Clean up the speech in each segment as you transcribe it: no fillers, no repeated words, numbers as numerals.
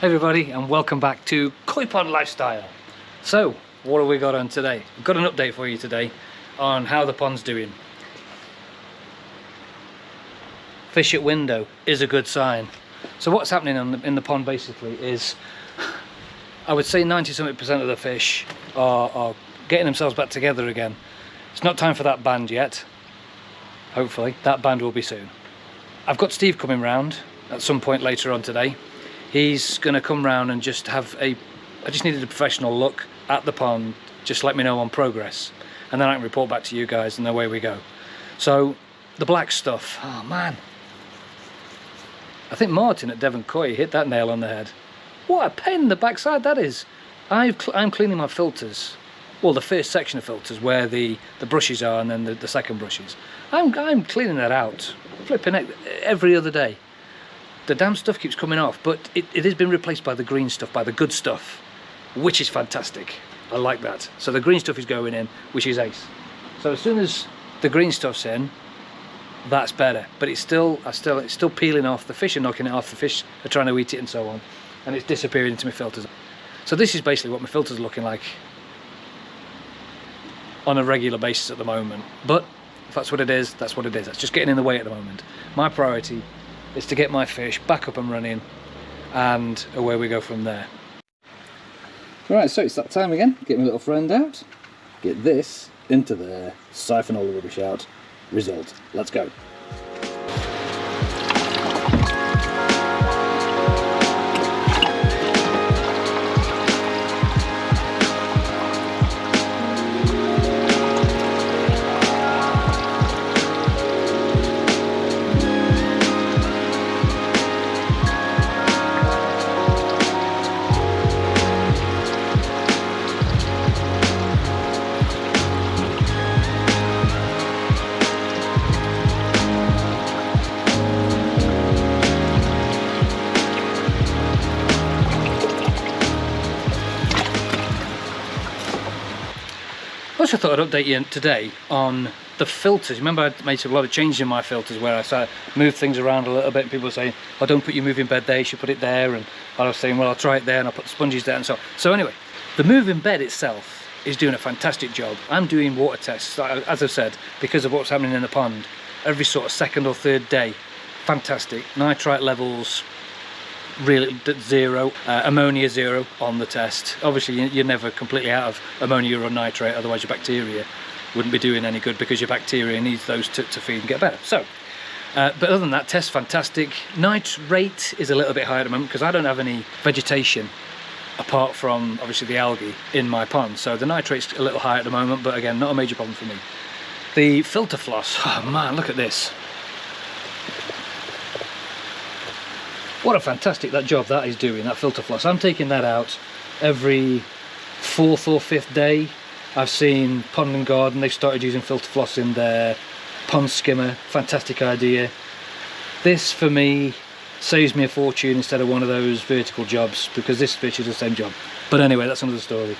Hey everybody, and welcome back to Koi Pond Lifestyle. So, what have we got on today? I've got an update for you today on how the pond's doing. Fish at window is a good sign. So what's happening in the pond basically is, I would say 90-something% of the fish are getting themselves back together again. It's not time for that band yet. Hopefully, that band will be soon. I've got Steve coming round at some point later on today. He's going to come round and just have I just needed a professional look at the pond, just let me know on progress. And then I can report back to you guys and away we go. So, the black stuff, oh man. I think Martin at PENG KOI hit that nail on the head. What a pain in the backside that is. I'm cleaning my filters. Well, the first section of filters where the brushes are and then the second brushes. I'm cleaning that out, flipping it every other day. The damn stuff keeps coming off, but it has been replaced by the green stuff, by the good stuff, which is fantastic. I like that. So the green stuff is going in, which is ace. So as soon as the green stuff's in, that's better. But it's still peeling off. The fish are knocking it off. The fish are trying to eat it and so on, and it's disappearing into my filters. So this is basically what my filters are looking like on a regular basis at the moment. But if that's what it is, that's what it is. That's just getting in the way at the moment. My priority is to get my fish back up and running, and away we go from there. Right, so it's that time again. Get my little friend out, get this into there, siphon all the rubbish out. Result. Let's go. I thought I'd update you today on the filters. Remember I made a lot of changes in my filters where I moved things around a little bit, and people were saying, oh, don't put your moving bed there, you should put it there, and I was saying, well, I'll try it there and I'll put the sponges there and so on. So anyway, the moving bed itself is doing a fantastic job. I'm doing water tests, as I've said, because of what's happening in the pond, every sort of second or third day. Fantastic. Nitrite levels really zero, ammonia zero on the test. Obviously you're never completely out of ammonia or nitrate, otherwise your bacteria wouldn't be doing any good, because your bacteria needs those to feed and get better. So but other than that, test fantastic. Nitrate is a little bit higher at the moment because I don't have any vegetation apart from obviously the algae in my pond, so the nitrate's a little high at the moment, but again, not a major problem for me. The filter floss, oh man, look at this. What a fantastic job that is doing, that filter floss. I'm taking that out every 4th or 5th day. I've seen Pond and Garden, they've started using filter floss in their pond skimmer. Fantastic idea. This for me saves me a fortune instead of one of those vertical jobs, because this fish is the same job. But anyway, that's another story.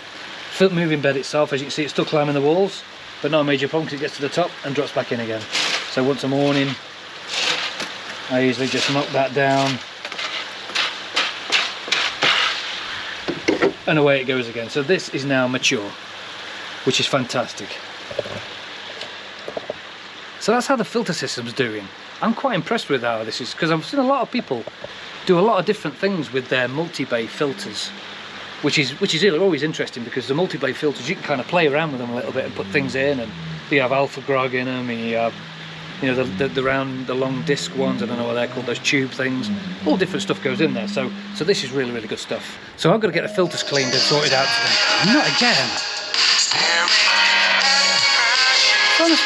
Moving bed itself, as you can see, it's still climbing the walls, but not a major problem because it gets to the top and drops back in again. So once a morning, I usually just knock that down, and away it goes again. So this is now mature, which is fantastic. So that's how the filter system's doing. I'm quite impressed with how this is, because I've seen a lot of people do a lot of different things with their multi-bay filters, which is really always interesting, because the multi-bay filters, you can kind of play around with them a little bit and put things in, and you have alpha grog in them, and you have, you know, the long disc ones, I don't know what they're called, those tube things, all different stuff goes in there. So this is really good stuff. So I've got to get the filters cleaned and sorted out today. Not again. So it's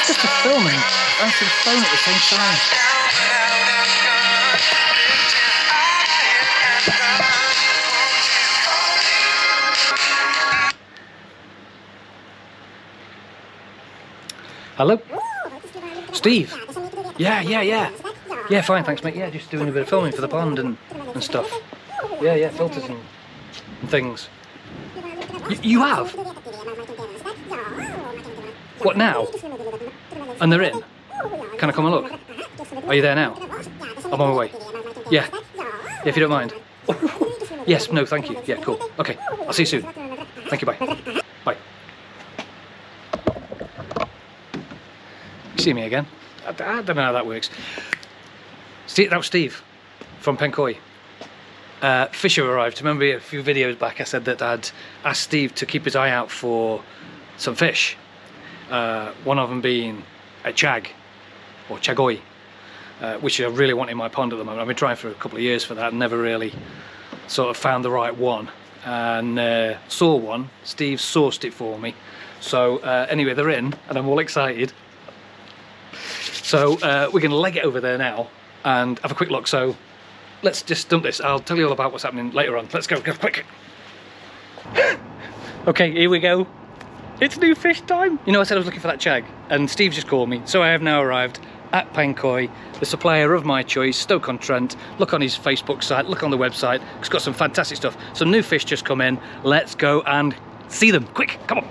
just a film and answer the phone at the same time. Hello? Steve? Yeah, fine, thanks mate. Yeah, just doing a bit of filming for the pond and stuff. Yeah, filters and things. You have? What now? And they're in? Can I come and look? Are you there now? I'm on my way. Yeah, if you don't mind. Yes, no, thank you. Yeah, cool. Okay, I'll see you soon. Thank you, bye. Bye. You see me again? I don't know how that works. Steve, that was Steve from PENG KOI. Fish have arrived. Remember a few videos back I said that I'd asked Steve to keep his eye out for some fish. One of them being a chag, or chagoi, which I really want in my pond at the moment. I've been trying for a couple of years for that and never really sort of found the right one. And saw one. Steve sourced it for me. So anyway, they're in and I'm all excited. So we're going to leg it over there now and have a quick look. So let's just dump this. I'll tell you all about what's happening later on. Let's go quick. Okay, here we go. It's new fish time. You know, I said I was looking for that chag, and Steve just called me. So I have now arrived at PENG KOI, the supplier of my choice, Stoke-on-Trent. Look on his Facebook site, look on the website. It's got some fantastic stuff. Some new fish just come in. Let's go and see them. Quick, come on.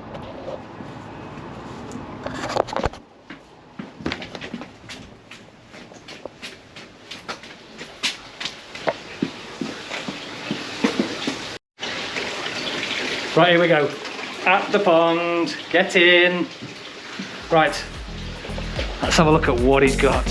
Right, here we go. At the pond, get in. Right, let's have a look at what he's got.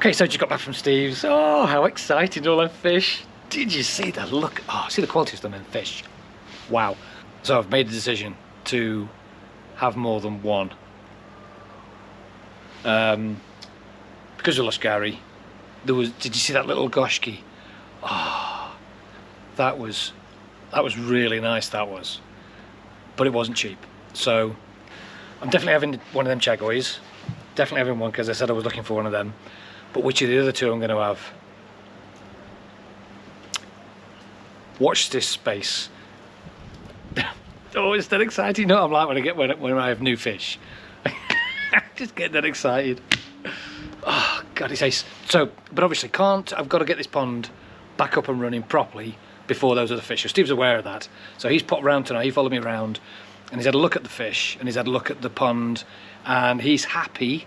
Okay, so just got back from Steve's. Oh, how excited, all them fish. Did you see the look? Oh, see the quality of them in fish. Wow. So I've made the decision to have more than one. Because we lost Gary, there was, did you see that little goshki? Oh, that was really nice, that was. But it wasn't cheap. So I'm definitely having one of them chagois. Definitely having one because I said I was looking for one of them. But which of the other two I'm going to have? Watch this space. Oh, it's that exciting. You know what I'm like when I have new fish. I just get that excited. Oh God, it's ace. So, but obviously I've got to get this pond back up and running properly before those other fish. So Steve's aware of that. So he's popped round tonight, he followed me around and he's had a look at the fish and he's had a look at the pond and he's happy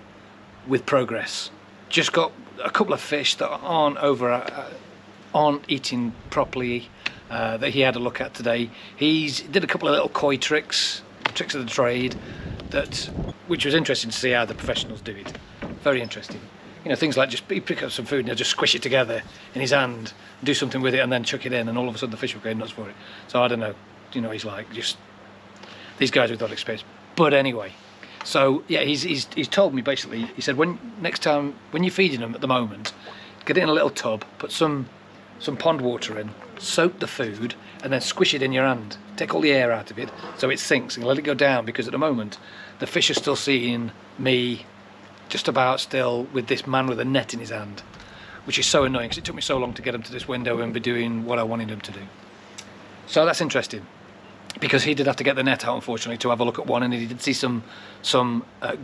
with progress. Just got a couple of fish that aren't eating properly that he had a look at today. He's did a couple of little koi tricks of the trade, which was interesting to see how the professionals do it. Very interesting. You know, things like just pick up some food and he'll just squish it together in his hand, do something with it and then chuck it in and all of a sudden the fish will go nuts for it. So I don't know, you know, he's like just these guys with that experience. But anyway, so yeah, he's told me basically, he said next time when you're feeding them at the moment, get it in a little tub, put some pond water in, soak the food and then squish it in your hand. Take all the air out of it so it sinks and let it go down, because at the moment the fish are still seeing me just about still with this man with a net in his hand, which is so annoying because it took me so long to get him to this window and be doing what I wanted him to do. So that's interesting, because he did have to get the net out, unfortunately, to have a look at one, and he did see some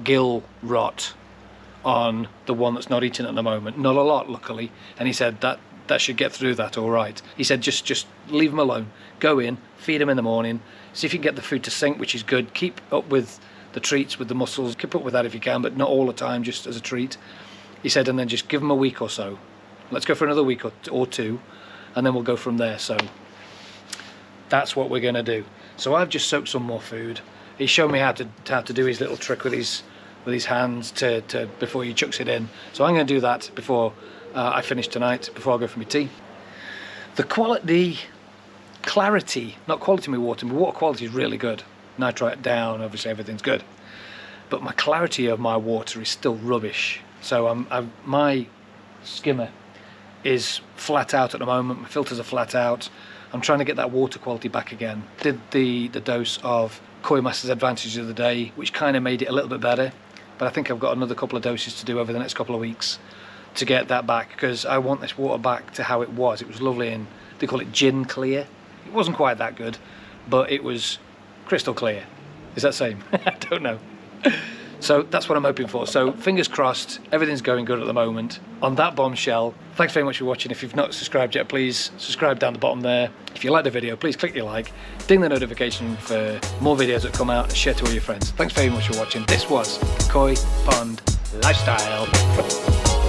gill rot on the one that's not eating at the moment. Not a lot, luckily, and he said that should get through that all right. He said just leave him alone, go in, feed him in the morning, see if you can get the food to sink, which is good. Keep up with the treats, with the mussels, keep up with that if you can, but not all the time, just as a treat. He said, and then just give him a week or so. Let's go for another week or two, and then we'll go from there. So that's what we're going to do. So I've just soaked some more food. He's shown me how to do his little trick with his hands to before he chucks it in. So I'm going to do that before I finish tonight, before I go for my tea. The clarity, not quality of my water quality is really good. Nitrite down, obviously everything's good. But my clarity of my water is still rubbish. So my skimmer is flat out at the moment, my filters are flat out. I'm trying to get that water quality back again. Did the dose of Koi Masters Advantage the other day, which kind of made it a little bit better. But I think I've got another couple of doses to do over the next couple of weeks to get that back, because I want this water back to how it was. It was lovely, and they call it gin clear. It wasn't quite that good, but it was crystal clear. Is that same? I don't know. So that's what I'm hoping for. So fingers crossed, everything's going good at the moment. On that bombshell, thanks very much for watching. If you've not subscribed yet, please subscribe down the bottom there. If you like the video, please click your like, ding the notification for more videos that come out, and share to all your friends. Thanks very much for watching. This was Koi Pond Lifestyle.